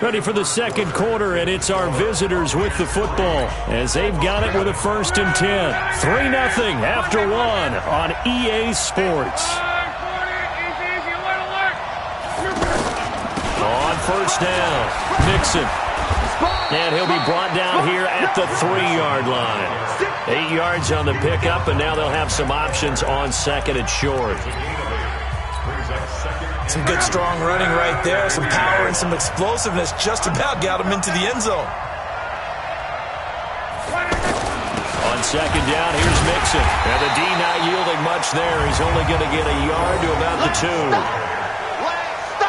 Ready for the second quarter, and it's our visitors with the football as they've got it with a 1st and 10. 3-0 after 1 on EA Sports. On 1st down, Mixon. And he'll be brought down here at the 3-yard line. 8 yards on the pickup, and now they'll have some options on 2nd and short. Some good strong running right there. Some power and some explosiveness just about got him into the end zone. On 2nd down, here's Mixon. And the D not yielding much there. He's only going to get a yard to about the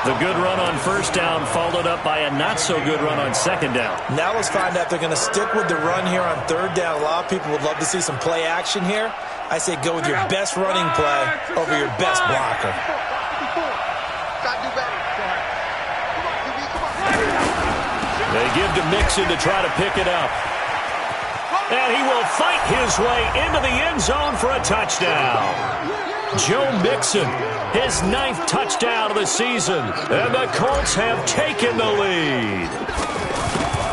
2. The good run on 1st down followed up by a not-so-good run on 2nd down. Now let's find out if they're going to stick with the run here on 3rd down. A lot of people would love to see some play action here. I say go with your best running play over your best blocker. They give to Mixon to try to pick it up. And he will fight his way into the end zone for a touchdown. Joe Mixon, his 9th touchdown of the season. And the Colts have taken the lead.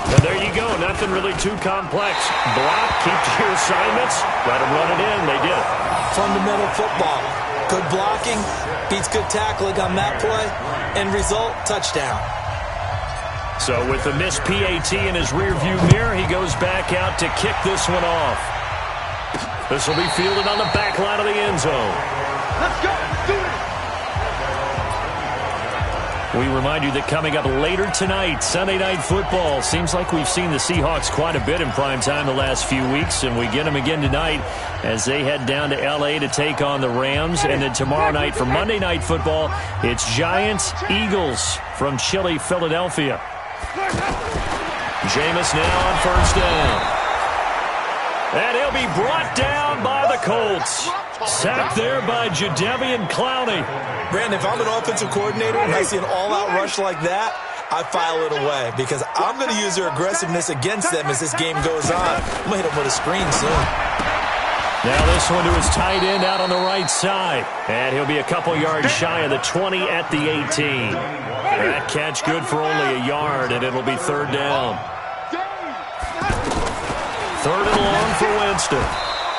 And there you go. Nothing really too complex. Block, keep to your assignments. Let them run it in. They did it. Fundamental football. Good blocking beats good tackling on that play. End result, touchdown. So with the missed PAT in his rearview mirror, he goes back out to kick this one off. This will be fielded on the back line of the end zone. Let's go. Let's do it. We remind you that coming up later tonight, Sunday Night Football. Seems like we've seen the Seahawks quite a bit in prime time the last few weeks, and we get them again tonight as they head down to L.A. to take on the Rams. And then tomorrow night for Monday Night Football, it's Giants-Eagles from chilly Philadelphia. Jameis now on 1st down. And he'll be brought down by the Colts. Sacked there by Jadeveon Clowney. Brandon, if I'm an offensive coordinator and I see an all-out rush like that, I file it away because I'm going to use their aggressiveness against them as this game goes on. I'm going to hit them with a screen soon. Now this one to his tight end out on the right side. And he'll be a couple yards shy of the 20 at the 18. That catch good for only a yard, and it'll be 3rd down. 3rd and long for Winston.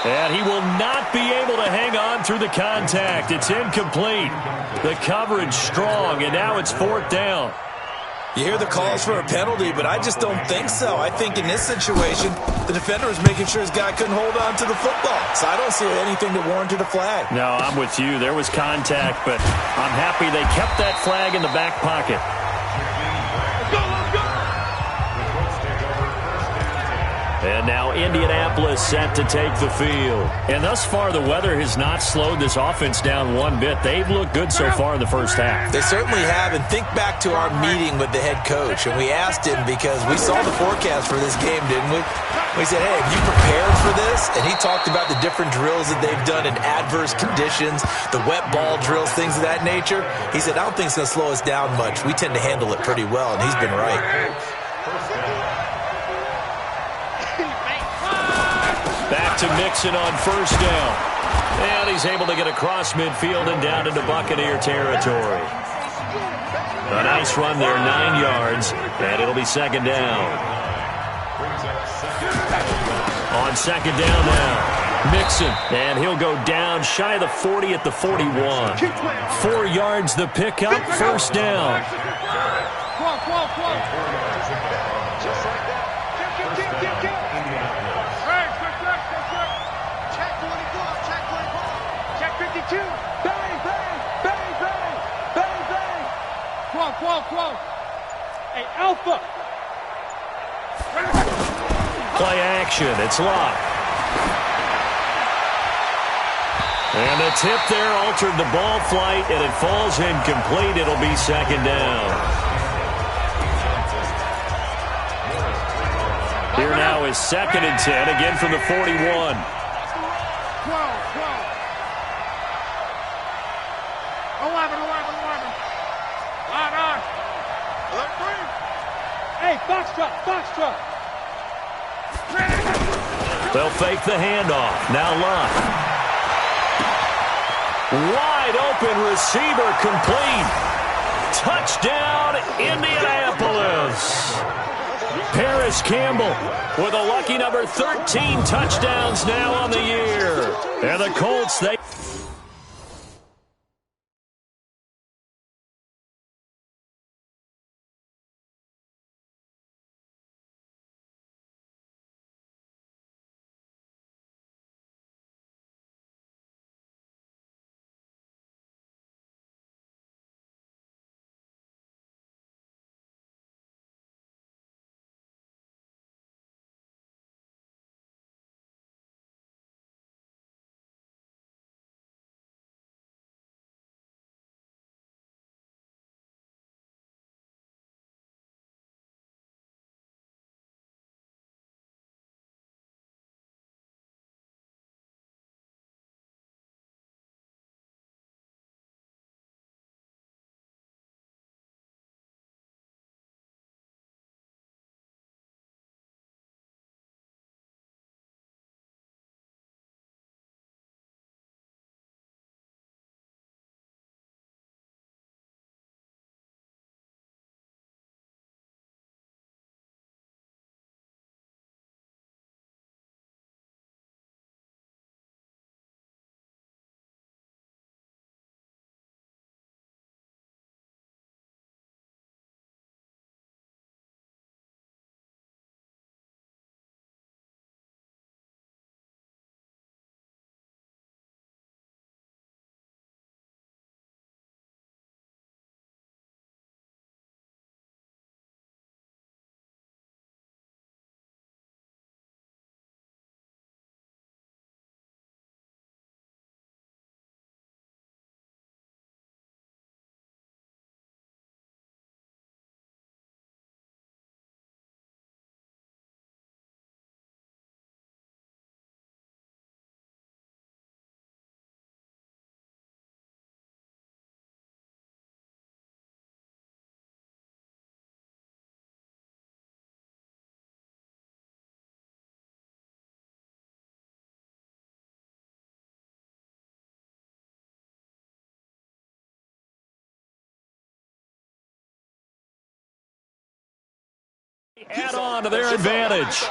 And he will not be able to hang on through the contact. It's incomplete. The coverage strong, and now it's 4th down. You hear the calls for a penalty, but I just don't think so. I think in this situation, the defender was making sure his guy couldn't hold on to the football. So I don't see anything that warranted a flag. No, I'm with you. There was contact, but I'm happy they kept that flag in the back pocket. And now Indianapolis set to take the field. And thus far, the weather has not slowed this offense down one bit. They've looked good so far in the first half. They certainly have. And think back to our meeting with the head coach. And we asked him because we saw the forecast for this game, didn't we? We said, hey, have you prepared for this? And he talked about the different drills that they've done in adverse conditions, the wet ball drills, things of that nature. He said, I don't think it's going to slow us down much. We tend to handle it pretty well, and he's been right. Back to Mixon on 1st down. And he's able to get across midfield and down into Buccaneer territory. A nice run there, 9 yards, and it'll be 2nd down. On 2nd down now, Mixon, and he'll go down shy of the 40 at the 41. 4 yards the pickup, 1st down. Hey, Alpha. Play action. It's locked. And the tip there altered the ball flight, and it falls incomplete. It'll be 2nd down. Here now is 2nd and 10, again from the 41. 11. Hey, box truck. They'll fake the handoff. Now Luck. Wide open receiver complete. Touchdown, Indianapolis. Paris Campbell with a lucky number 13 touchdowns now on the year. And the Colts, they... add on to their advantage.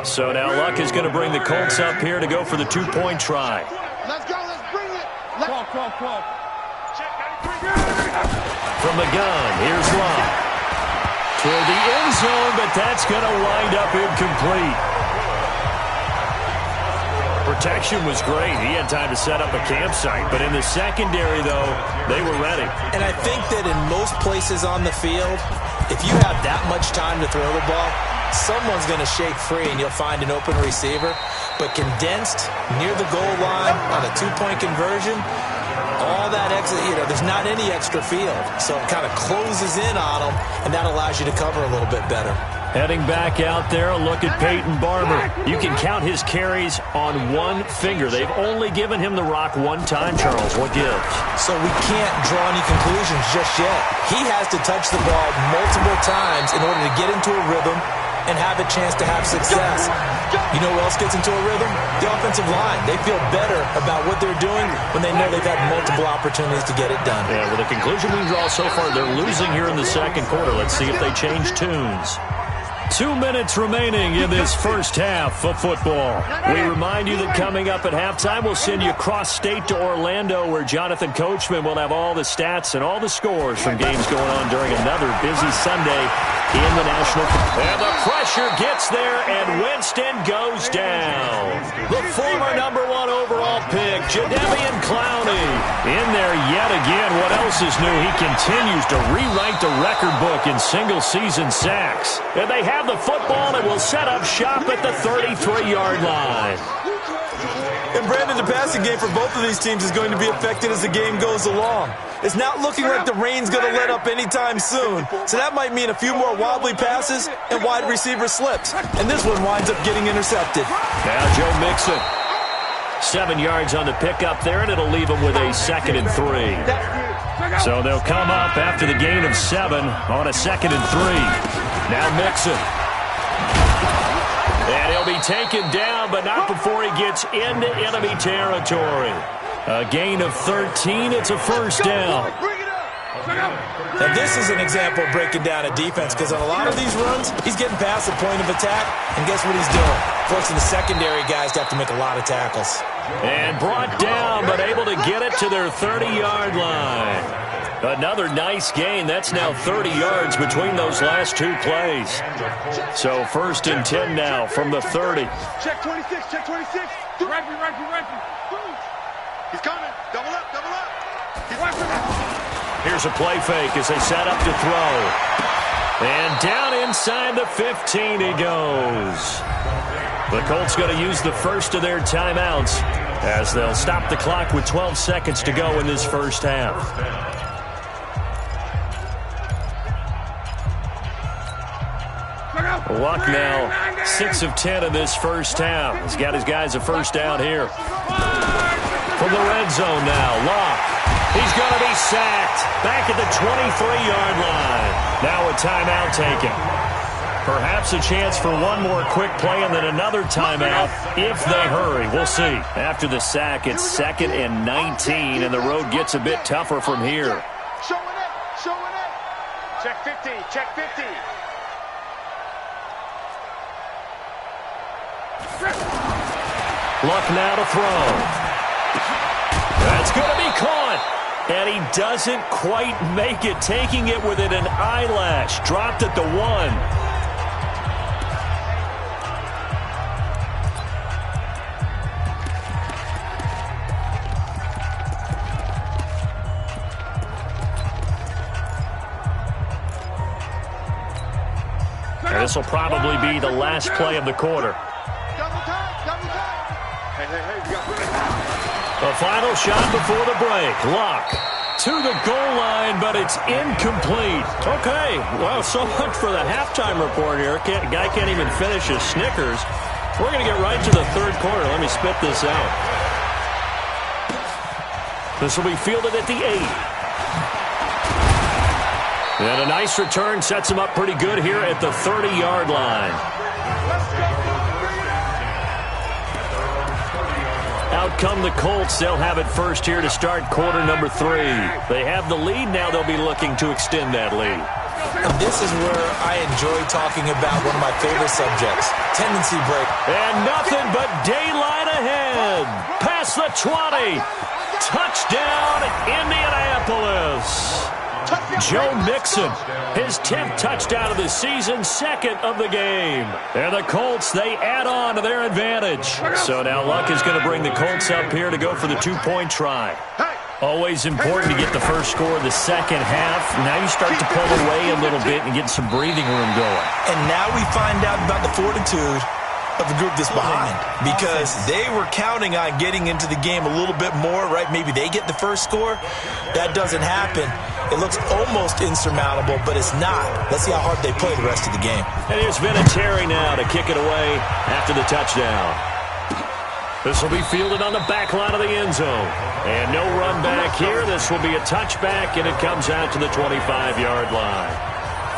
So now Luck is going to bring the Colts up here to go for the two-point try. Let's go. Let's bring it. Call. From the gun, here's Luck. Toward the end zone, but that's going to wind up incomplete. Protection was great. He had time to set up a campsite, but in the secondary, though, they were ready. And I think that in most places on the field, if you have that much time to throw the ball, someone's going to shake free and you'll find an open receiver. But condensed near the goal line on a two-point conversion, all that extra, there's not any extra field. So it kind of closes in on them, and that allows you to cover a little bit better. Heading back out there, a look at Peyton Barber. You can count his carries on one finger. They've only given him the rock one time, Charles. What gives? So we can't draw any conclusions just yet. He has to touch the ball multiple times in order to get into a rhythm and have a chance to have success. You know who else gets into a rhythm? The offensive line. They feel better about what they're doing when they know they've had multiple opportunities to get it done. Yeah, well, the conclusion we draw so far, they're losing here in the second quarter. Let's see if they change tunes. 2 minutes remaining in this first half of football. We remind you that coming up at halftime, we'll send you cross-state to Orlando, where Jonathan Coachman will have all the stats and all the scores from games going on during another busy Sunday in the National Football. And the pressure gets there, and Winston goes down. The former #1 overall pick, Jadeveon Clowney, in there yet again. What else is new? He continues to rewrite the record book in single-season sacks. And they have the football and will set up shop at the 33-yard line. And Brandon, the passing game for both of these teams is going to be affected as the game goes along. It's not looking like the rain's going to let up anytime soon, so that might mean a few more wobbly passes and wide receiver slips. And this one winds up getting intercepted. Now Joe Mixon. 7 yards on the pickup there, and it'll leave him with a 2nd and 3. So they'll come up after the gain of 7 on a 2nd and 3. Now Mixon. And he'll be taken down, but not before he gets into enemy territory. A gain of 13. It's a first down. Now, this is an example of breaking down a defense because on a lot of these runs, he's getting past the point of attack, and guess what he's doing? Forcing the secondary guys to have to make a lot of tackles. And brought down, but able to get it to their 30-yard line. Another nice gain. That's now 30 yards between those last 2 plays. So 1st and 10 now from the 30. Check 26, check 26. Right. He's coming. Double up. Here's a play fake as they set up to throw. And down inside the 15 he goes. The Colts going to use the first of their timeouts as they'll stop the clock with 12 seconds to go in this first half. Luck now 6 of 10 in this first half. He's got his guys a first down here. From the red zone now, Luck. He's going to be sacked back at the 23-yard line. Now a timeout taken. Perhaps a chance for one more quick play and then another timeout if they hurry. We'll see. After the sack, it's 2nd and 19, and the road gets a bit tougher from here. Showing it. Check 50. Luck now to throw. That's going to be caught. And he doesn't quite make it, taking it within an eyelash. Dropped at the 1. And this will probably be the last play of the quarter. Double time. Hey, we got The final shot before the break. Luck to the goal line, but it's incomplete. Okay, well, so much for the halftime report here. Guy can't even finish his Snickers. We're going to get right to the third quarter. Let me spit this out. This will be fielded at the 8. And a nice return sets him up pretty good here at the 30-yard line. Out come the Colts. They'll have it first here to start quarter number 3. They have the lead. Now they'll be looking to extend that lead. And this is where I enjoy talking about one of my favorite subjects, tendency break. And nothing but daylight ahead. Past the 20. Touchdown, Indianapolis. Joe Mixon, his 10th touchdown of the season, 2nd of the game. And the Colts, they add on to their advantage. So now Luck is going to bring the Colts up here to go for the 2-point try. Always important to get the first score of the second half. Now you start to pull away a little bit and get some breathing room going. And now we find out about the fortitude of the group that's behind, because they were counting on getting into the game a little bit more, right? Maybe they get the first score. That doesn't happen. It looks almost insurmountable, but it's not. Let's see how hard they play the rest of the game. And here's Vinatieri now to kick it away after the touchdown. This will be fielded on the back line of the end zone. And no run back here. This will be a touchback, and it comes out to the 25-yard line.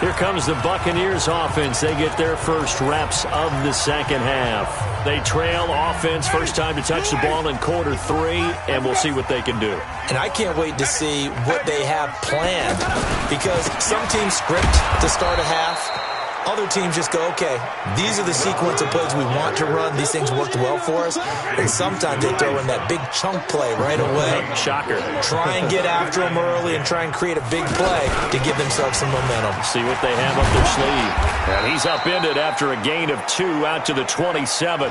Here comes the Buccaneers offense. They get their first reps of the second half. They trail offense, first time to touch the ball in quarter 3, and we'll see what they can do. And I can't wait to see what they have planned, because some teams script to start a half. Other teams just go, okay, these are the sequence of plays we want to run. These things worked well for us. And sometimes they throw in that big chunk play right away. Shocker. Try and get after them early and try and create a big play to give themselves some momentum. See what they have up their sleeve. And he's upended after a gain of 2 out to the 27.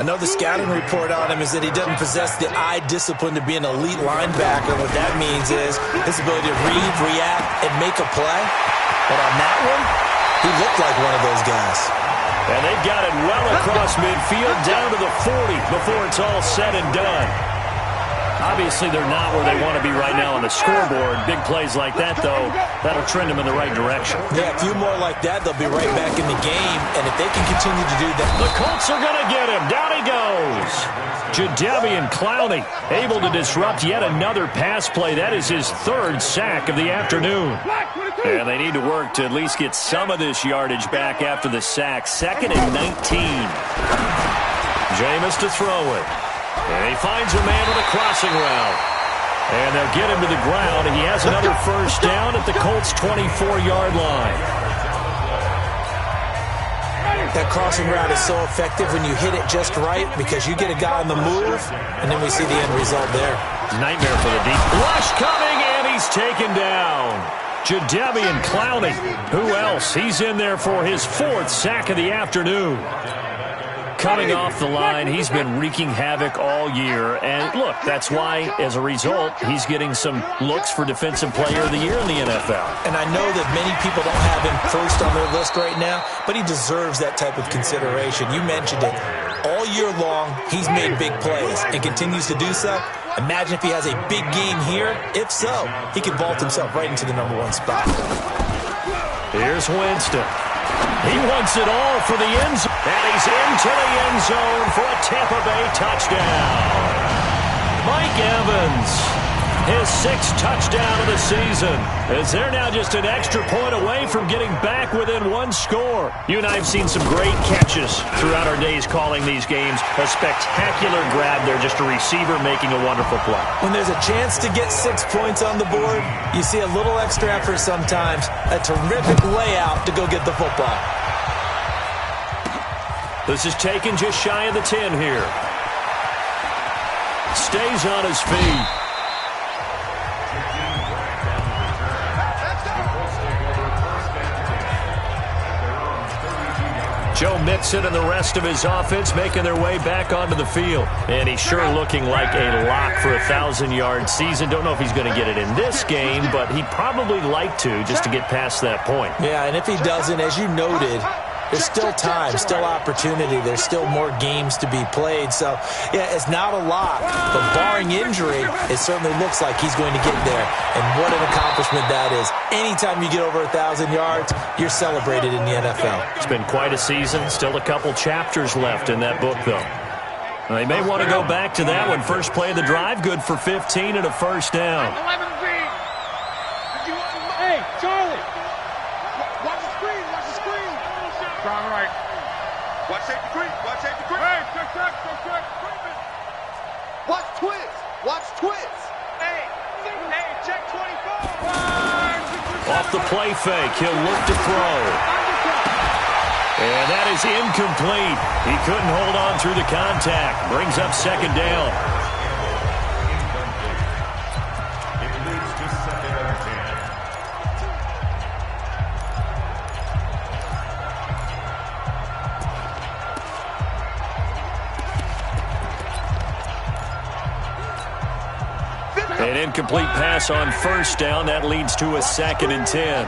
Another scouting report on him is that he doesn't possess the eye discipline to be an elite linebacker. What that means is his ability to read, react, and make a play. But on that one, he looked like one of those guys. And they've got it well across midfield down to the 40 before it's all said and done. Obviously, they're not where they want to be right now on the scoreboard. Big plays like that, though, that'll trend them in the right direction. Yeah, a few more like that, they'll be right back in the game. And if they can continue to do that. The Colts are going to get him. Down he goes. Jadeveon Clowney able to disrupt yet another pass play. That is his third sack of the afternoon. And they need to work to at least get some of this yardage back after the sack. 2nd and 19. Jameis to throw it. And he finds a man with a crossing route. And they'll get him to the ground. He has another first down at the Colts' 24-yard line. That crossing route is so effective when you hit it just right because you get a guy on the move, and then we see the end result there. Nightmare for the deep. Rush coming, and he's taken down. Jadeveon Clowney. Who else? He's in there for his 4th sack of the afternoon. Coming off the line, he's been wreaking havoc all year. And look, that's why, as a result, he's getting some looks for Defensive Player of the Year in the NFL. And I know that many people don't have him first on their list right now, but he deserves that type of consideration. You mentioned it. All year long, he's made big plays and continues to do so. Imagine if he has a big game here. If so, he could vault himself right into the #1 spot. Here's Winston. He wants it all for the end zone. And he's into the end zone for a Tampa Bay touchdown. Mike Evans, his 6th touchdown of the season, as they're now just an extra point away from getting back within 1 score. You and I have seen some great catches throughout our days calling these games. A spectacular grab there, just a receiver making a wonderful play. When there's a chance to get 6 points on the board, you see a little extra effort sometimes. A terrific layout to go get the football. This is taken just shy of the 10 here. Stays on his feet. Joe Mixon and the rest of his offense making their way back onto the field. And he's sure looking like a lock for a 1,000-yard season. Don't know if he's going to get it in this game, but he'd probably like to just to get past that point. Yeah, and if he doesn't, as you noted, there's still time, still opportunity. There's still more games to be played. So, yeah, it's not a lot. But barring injury, it certainly looks like he's going to get there. And what an accomplishment that is. Anytime you get over 1,000 yards, you're celebrated in the NFL. It's been quite a season. Still a couple chapters left in that book, though. They may want to go back to that one. First play of the drive, good for 15 and a first down. Hey, Charlie. Watch the screen. Watch the screen. Strong right. Watch safety creep. Watch safety creep. Hey, check. Watch twist. Watch twist. Hey, check 24. Off the play fake, he'll look to throw. And that is incomplete. He couldn't hold on through the contact. Brings up 2nd down. An incomplete pass on first down. That leads to a 2nd and 10.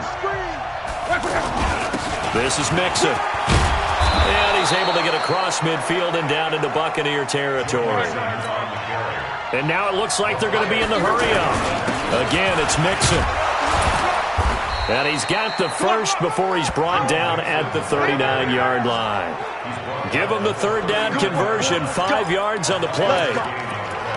This is Mixon. And he's able to get across midfield and down into Buccaneer territory. And now it looks like they're going to be in the hurry-up. Again, it's Mixon. And he's got the first before he's brought down at the 39-yard line. Give him the 3rd down conversion, 5 yards on the play.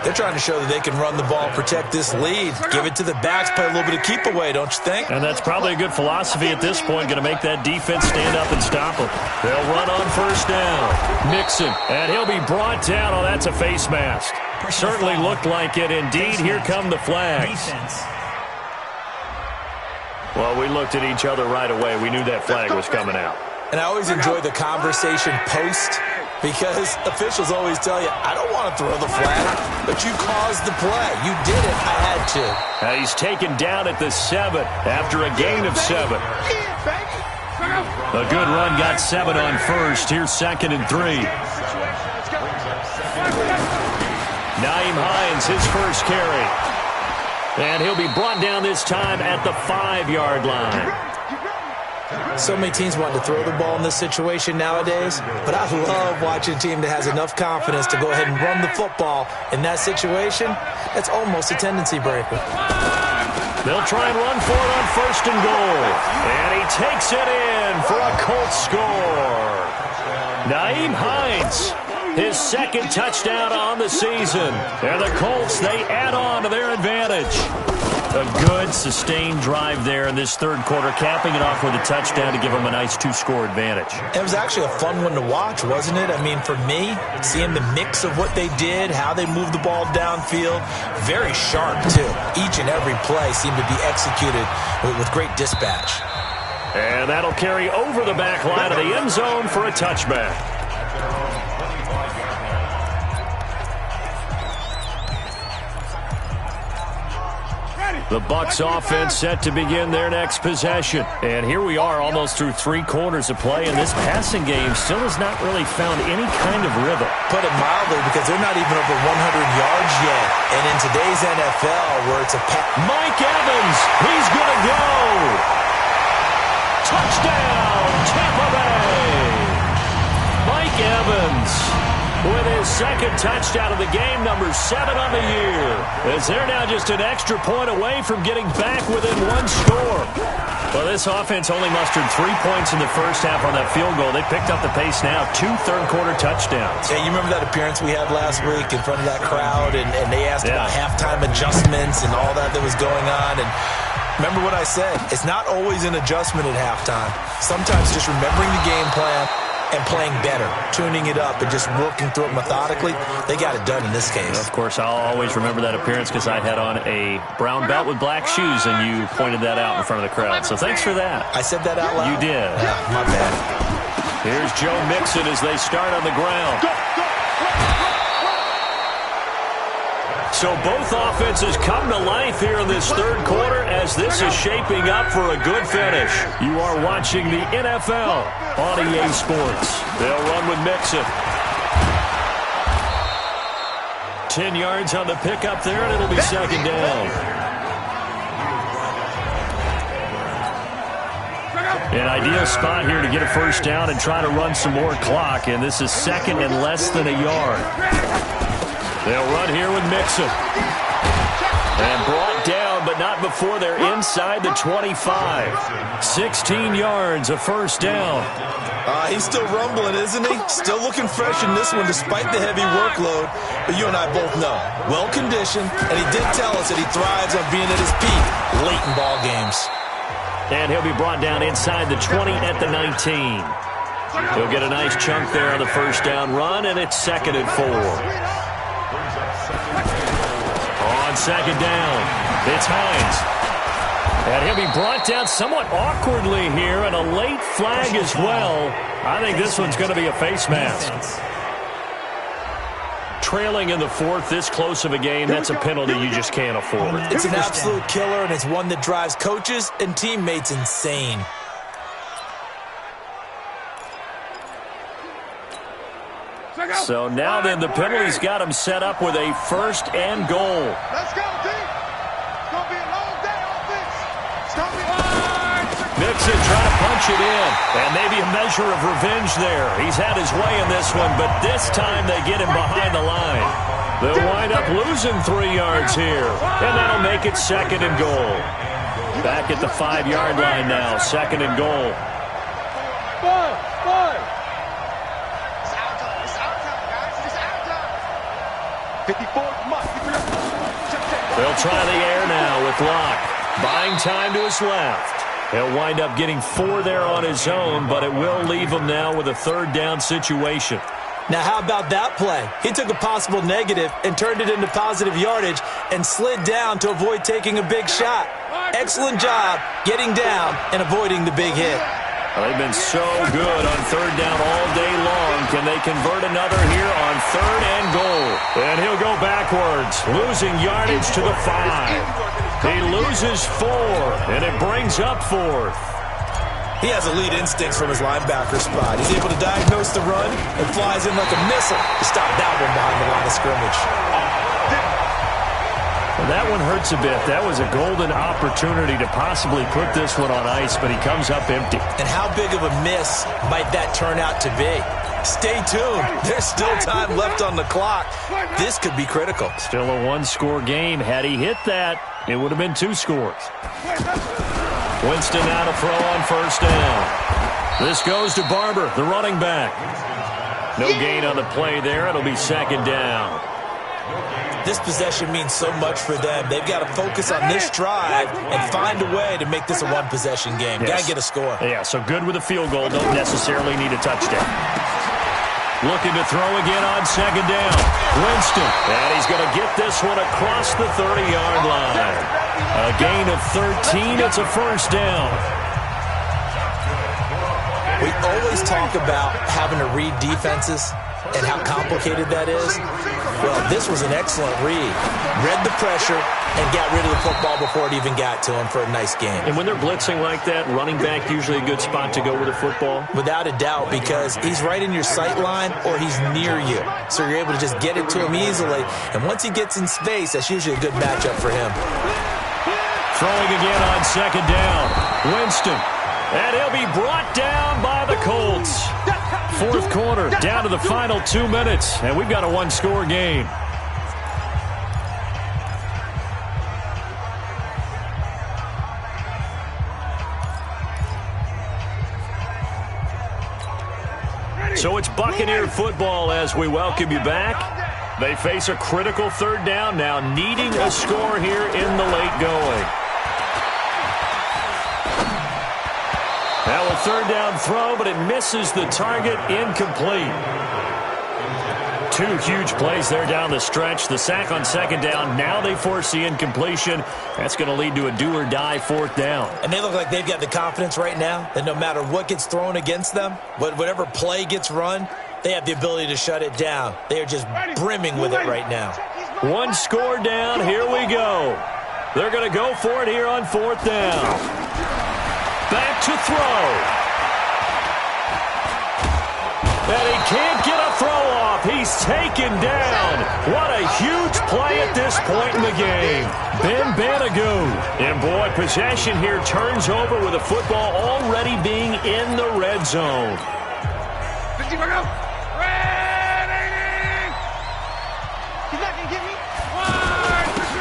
They're trying to show that they can run the ball, protect this lead. Give it to the backs, play a little bit of keep away, don't you think? And that's probably a good philosophy at this point, going to make that defense stand up and stop them. They'll run on first down. Mixon, and he'll be brought down. Oh, that's a face mask. Certainly looked like it. Indeed, here come the flags. Well, we looked at each other right away. We knew that flag was coming out. And I always enjoy the conversation post, because officials always tell you, I don't want to throw the flag, but you caused the play. You did it. I had to. Now he's taken down at the 7 after a gain of 7. A good run got 7 on first. Here's 2nd and 3. Nyheim Hines, his first carry. And he'll be brought down this time at the 5-yard line. So many teams want to throw the ball in this situation nowadays, but I love watching a team that has enough confidence to go ahead and run the football in that situation. That's almost a tendency breaker. They'll try and run for it on 1st and goal. And he takes it in for a Colts score. Nyheim Hines, his 2nd touchdown on the season. And the Colts, they add on to their advantage. A good, sustained drive there in this 3rd quarter, capping it off with a touchdown to give them a nice 2-score advantage. It was actually a fun one to watch, wasn't it? I mean, for me, seeing the mix of what they did, how they moved the ball downfield, very sharp, too. Each and every play seemed to be executed with great dispatch. And that'll carry over the back line of the end zone for a touchback. The Bucs offense set to begin their next possession. And here we are almost through 3 quarters of play, and this passing game still has not really found any kind of rhythm. Put it mildly, because they're not even over 100 yards yet. And in today's NFL, where it's a Mike Evans, he's going to go. Touchdown, Tampa Bay. Mike Evans with his 2nd touchdown of the game, number 7 on the year. As they're now just an extra point away from getting back within 1 score. Well, this offense only mustered 3 points in the first half on that field goal. They picked up the pace now, 2 third-quarter touchdowns. Yeah, you remember that appearance we had last week in front of that crowd, and they asked about halftime adjustments and all that was going on, and remember what I said, it's not always an adjustment at halftime. Sometimes just remembering the game plan and playing better, tuning it up, and just working through it methodically. They got it done in this case. Of course, I'll always remember that appearance because I had on a brown belt with black shoes, and you pointed that out in front of the crowd. So thanks for that. I said that out loud? You did. My bad. Here's Joe Mixon as they start on the ground. So both offenses come to life here in this 3rd quarter as this is shaping up for a good finish. You are watching the NFL on EA Sports. They'll run with Mixon. 10 yards on the pickup there, and it'll be 2nd down. An ideal spot here to get a 1st down and try to run some more clock, and this is 2nd and less than a yard. They'll run here with Mixon. And brought down, but not before they're inside the 25. 16 yards, a 1st down. He's still rumbling, isn't he? Still looking fresh in this one despite the heavy workload. But you and I both know, well-conditioned, and he did tell us that he thrives on being at his peak late in ball games. And he'll be brought down inside the 20 at the 19. He'll get a nice chunk there on the 1st down run, and it's 2nd and 4. On 2nd down, it's Hines. And he'll be brought down somewhat awkwardly here, and a late flag as well. I think this one's going to be a face mask. Trailing in the 4th, this close of a game, that's a penalty you just can't afford. It's an absolute killer, and it's one that drives coaches and teammates insane. So now then, the penalty's got him set up with a 1st and goal. Let's go, team. It's going to be a long day on this. It's going to be Mixon trying to punch it in, and maybe a measure of revenge there. He's had his way in this one, but this time they get him behind the line. They'll wind up losing 3 yards here, and that'll make it 2nd and goal. Back at the 5-yard line now, 2nd and goal. They'll try the air now with Locke. Buying time to his left. He'll wind up getting 4 there on his own, but it will leave him now with a 3rd down situation. Now, how about that play? He took a possible negative and turned it into positive yardage and slid down to avoid taking a big shot. Excellent job getting down and avoiding the big hit. Well, they've been so good on 3rd down all day long. Can they convert another here on 3rd and goal? And he'll go backwards, losing yardage to the 5. He loses 4, and it brings up 4th. He has elite instincts from his linebacker spot. He's able to diagnose the run and flies in like a missile to stop that one behind the line of scrimmage. That one hurts a bit. That was a golden opportunity to possibly put this one on ice, but he comes up empty. And how big of a miss might that turn out to be? Stay tuned. There's still time left on the clock. This could be critical. Still a one-score game. Had he hit that, it would have been 2 scores. Winston now to throw on first down. This goes to Barber, the running back. No gain on the play there. It'll be second down. This possession means so much for them. They've got to focus on this drive and find a way to make this a one-possession game. Yes. Got to get a score. Yeah, so good with a field goal. Don't necessarily need a touchdown. Looking to throw again on second down. Winston. And he's going to get this one across the 30-yard line. A gain of 13. It's a first down. We always talk about having to read defenses and how complicated that is. Well, this was an excellent read. Read the pressure and got rid of the football before it even got to him for a nice game. And when they're blitzing like that, running back usually a good spot to go with the football? Without a doubt, because he's right in your sight line or he's near you. So you're able to just get it to him easily. And once he gets in space, that's usually a good matchup for him. Throwing again on second down. Winston. And he'll be brought down by the Colts. Fourth quarter, down to the final 2 minutes, and we've got a one-score game. So it's Buccaneer football as we welcome you back. They face a critical third down now, needing a score here in the late going. Now a third down throw, but it misses the target, incomplete. 2 huge plays there down the stretch. The sack on second down. Now they force the incompletion. That's going to lead to a do-or-die fourth down. And they look like they've got the confidence right now that no matter what gets thrown against them, whatever play gets run, they have the ability to shut it down. They are just brimming with it right now. 1 score down. Here we go. They're going to go for it here on fourth down. Back to throw. And he can't get a throw off. He's taken down. What a huge play at this point in the game. Ben Banagoo. And boy, possession here turns over with the football already being in the red zone.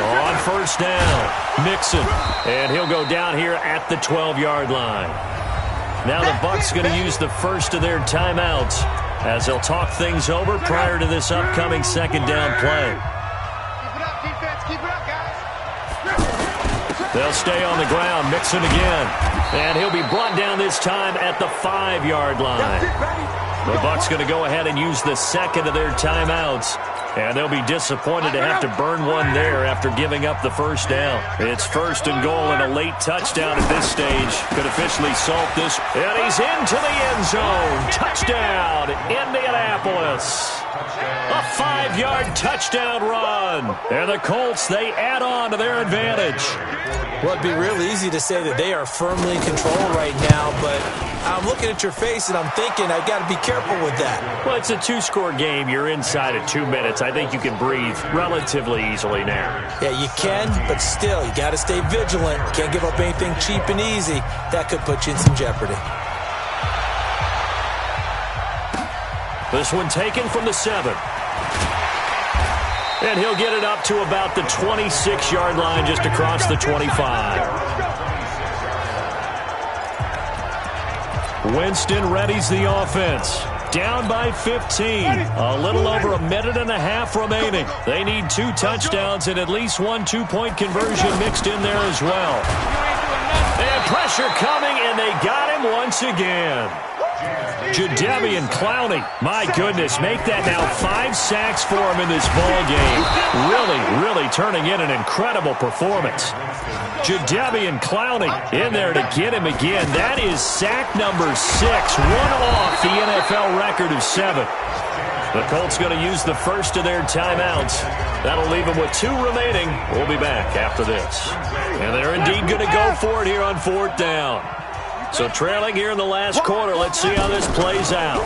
On first down, Mixon, and he'll go down here at the 12-yard line. Now the Bucs going to use the first of their timeouts as they'll talk things over prior to this upcoming second down play. Keep it up, defense. Keep it up, guys. They'll stay on the ground, Mixon again, and he'll be brought down this time at the 5-yard line. The Bucs going to go ahead and use the second of their timeouts. And they'll be disappointed to have to burn one there after giving up the first down. It's first and goal and a late touchdown at this stage. Could officially salt this. And he's into the end zone. Touchdown, Indianapolis. A 5-yard touchdown run. And the Colts, they add on to their advantage. Well, it'd be real easy to say that they are firmly in control right now, but I'm looking at your face and I'm thinking I got to be careful with that. Well, it's a 2-score game. You're inside of 2 minutes. I think you can breathe relatively easily now. Yeah, you can, but still, you got to stay vigilant. Can't give up anything cheap and easy. That could put you in some jeopardy. This one taken from the 7. And he'll get it up to about the 26-yard line just across the 25. Winston readies the offense. Down by 15. A little over a minute and a half remaining. They need 2 touchdowns and at least 1 2-point conversion mixed in there as well. And pressure coming, and they got him once again. Jadeveon Clowney, my goodness, make that now 5 sacks for him in this ball game. Really turning in an incredible performance. Jadeveon Clowney in there to get him again. That is sack number 6, one off the NFL record of 7. The Colts going to use the first of their timeouts. That'll leave them with 2 remaining. We'll be back after this. And they're indeed going to go for it here on fourth down. So trailing here in the last quarter, let's see how this plays out.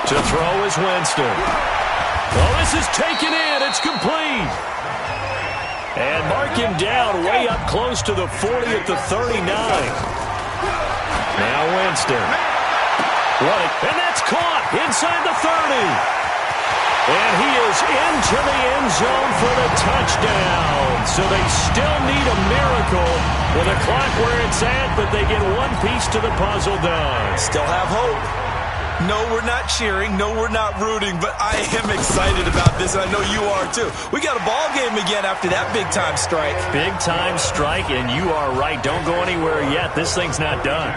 To throw is Winston. Well, this is taken in. It's complete. And mark him down way up close to the 40 at the 39. Now Winston. Running, and that's caught inside the 30. And he is into the end zone for the touchdown. So they still need a miracle with the clock where it's at, but they get one piece to the puzzle done. Still have hope. No, we're not cheering. No, we're not rooting, but I am excited about this, and I know you are too. We got a ball game again after that big-time strike. Big-time strike, and you are right. Don't go anywhere yet. This thing's not done.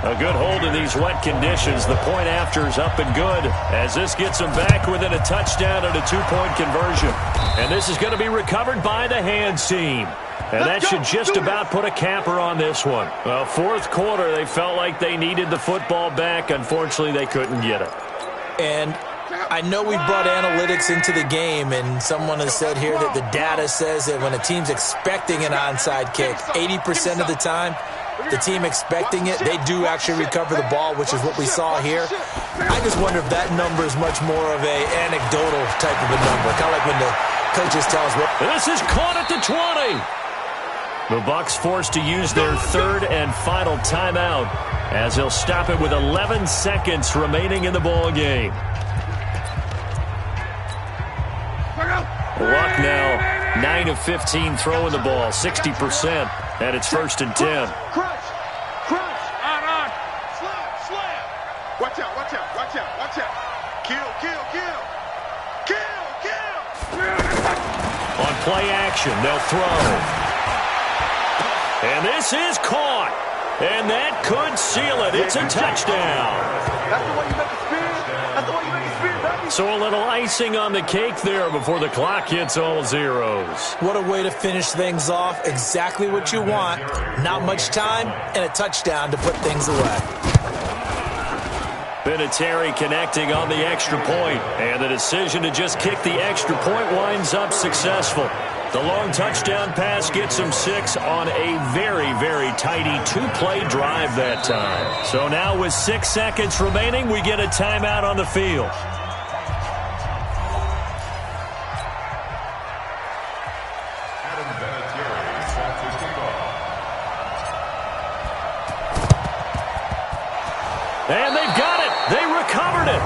A good hold in these wet conditions. The point after is up and good as this gets them back within a touchdown and a two-point conversion. And this is going to be recovered by the hands team. And that should just about put a capper on this one. Well, fourth quarter, they felt like they needed the football back. Unfortunately, they couldn't get it. And I know we brought analytics into the game, and someone has said here that the data says that when a team's expecting an onside kick, 80% of the time, the team expecting it, they do actually recover the ball, which is what we saw here. I just wonder if that number is much more of a anecdotal type of a number, kind of like when the coaches tell us what. This is caught at the 20. The Bucs forced to use their third and final timeout as they'll stop it with 11 seconds remaining in the ball game. Luck now, 9 of 15 throwing the ball, 60%, and it's 1st and 10. Crunch. On. Slam. Watch out. Kill. On play action, they'll throw. And this is caught. And that could seal it. It's a touchdown. That's the way you make it spin, baby. So a little icing on the cake there before the clock hits all zeros. What a way to finish things off. Exactly what you want. Not much time and a touchdown to put things away. Vinatieri connecting on the extra point. And the decision to just kick the extra point winds up successful. The long touchdown pass gets him 6 on a very, very tidy two-play drive that time. So now with 6 seconds remaining, we get a timeout on the field. And they've got it. They recovered it.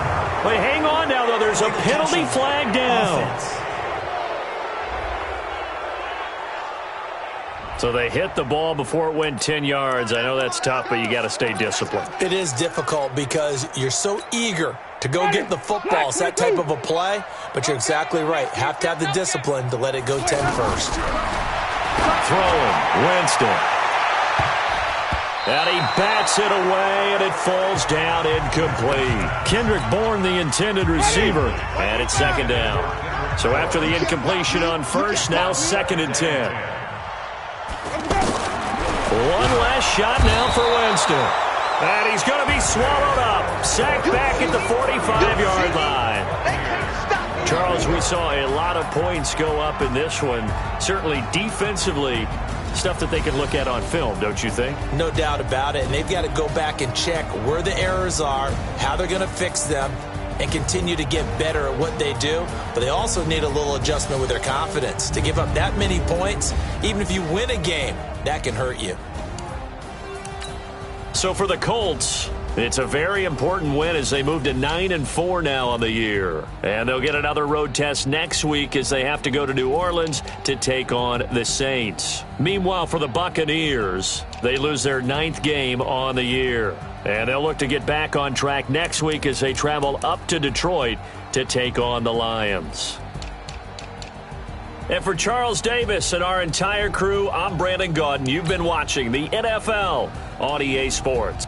But hang on now, though. There's a penalty flag down. So they hit the ball before it went 10 yards. I know that's tough, but you got to stay disciplined. It is difficult because you're so eager to go get the football. It's that type of a play, but you're exactly right. Have to have the discipline to let it go 10 first. Throwing, Winston. And he bats it away, and it falls down incomplete. Kendrick Bourne, the intended receiver, and it's 2nd down. So after the incompletion on first, now 2nd and 10. One last shot now for Winston. And he's going to be swallowed up. Sacked back at the 45-yard line. Charles, we saw a lot of points go up in this one. Certainly defensively, stuff that they can look at on film, don't you think? No doubt about it. And they've got to go back and check where the errors are, how they're going to fix them, and continue to get better at what they do. But they also need a little adjustment with their confidence. To give up that many points, even if you win a game, that can hurt you. So for the Colts, it's a very important win as they move to 9-4 now on the year. And they'll get another road test next week as they have to go to New Orleans to take on the Saints. Meanwhile, for the Buccaneers, they lose their 9th game on the year. And they'll look to get back on track next week as they travel up to Detroit to take on the Lions. And for Charles Davis and our entire crew, I'm Brandon Gaudin. You've been watching the NFL on EA Sports.